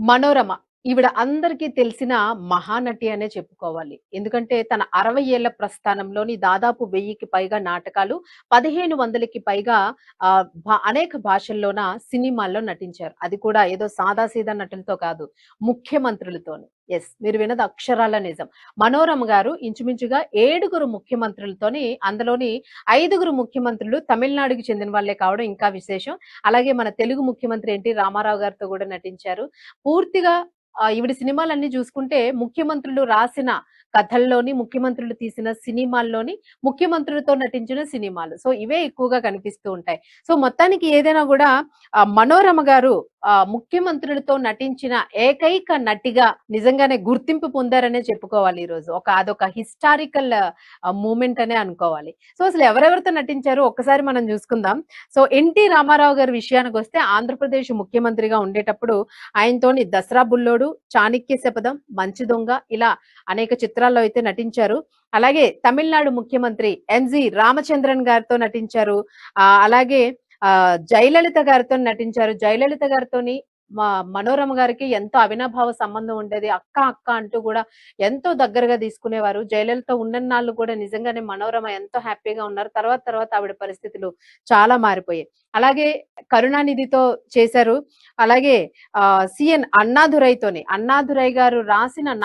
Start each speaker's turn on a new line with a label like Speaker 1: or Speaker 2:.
Speaker 1: మనోరమ. ఈవిడ అందరికీ తెలిసిన మహానటి అనే చెప్పుకోవాలి. ఎందుకంటే తన 60 ఏళ్ల ప్రస్థానంలోని దాదాపు 1000కి పైగా నాటకాలు, 1500కి పైగా అనేక భాషల్లోన సినిమాల్లో నటించారు. అది కూడా ఏదో సాదాసీదా నటులతో కాదు, ముఖ్యమంత్రులతోని. యెస్, మీరు విన్నది అక్షరాల నిజం. మనోరమ గారు ఇంచుమించుగా 7గురు ముఖ్యమంత్రులతోని, అందులోని 5గురు ముఖ్యమంత్రులు తమిళనాడుకి చెందిన వాళ్ళే కావడం ఇంకా విశేషం. అలాగే మన తెలుగు ముఖ్యమంత్రి ఎన్టీ రామారావు గారితో కూడా నటించారు. పూర్తిగా ఈవిడ సినిమాలన్నీ చూసుకుంటే ముఖ్యమంత్రులు రాసిన కథల్లోని, ముఖ్యమంత్రులు తీసిన సినిమాల్లోని, ముఖ్యమంత్రులతో నటించిన సినిమాలు. సో, ఇవే ఎక్కువగా కనిపిస్తూ ఉంటాయి. సో, మొత్తానికి ఏదైనా గూడా మనోరమ గారు ముఖ్యమంత్రులతో నటించిన ఏకైక నటిగా నిజంగానే గుర్తింపు పొందారనే చెప్పుకోవాలి ఈరోజు. అదొక హిస్టారికల్ మూమెంట్ అనే అనుకోవాలి. సో, అసలు ఎవరెవరితో నటించారో ఒక్కసారి మనం చూసుకుందాం. సో, ఎన్టీ రామారావు గారి విషయానికొస్తే ఆంధ్రప్రదేశ్ ముఖ్యమంత్రిగా ఉండేటప్పుడు ఆయనతోని 'దసరా బుల్లోడు', 'చాణక్య శపథం', 'మంచి దొంగ' ఇలా అనేక చిత్రాల్లో అయితే నటించారు. అలాగే తమిళనాడు ముఖ్యమంత్రి ఎంజి రామచంద్రన్ గారితో నటించారు. అలాగే జయలలిత గారితో నటించారు. జయలలిత గారితోని మనోరమ గారికి ఎంతో అవినాభావ సంబంధం ఉండేది. అక్క అక్క అంటూ కూడా ఎంతో దగ్గరగా తీసుకునేవారు. జయలలిత ఉన్నన్నాళ్ళు కూడా నిజంగానే మనోరమ ఎంతో హ్యాపీగా ఉన్నారు. తర్వాత తర్వాత ఆవిడ పరిస్థితులు చాలా మారిపోయాయి. అలాగే కరుణానిధితో చేశారు. అలాగే సిఎన్ అన్నాదురైతోని, అన్నాదురై గారు రాసిన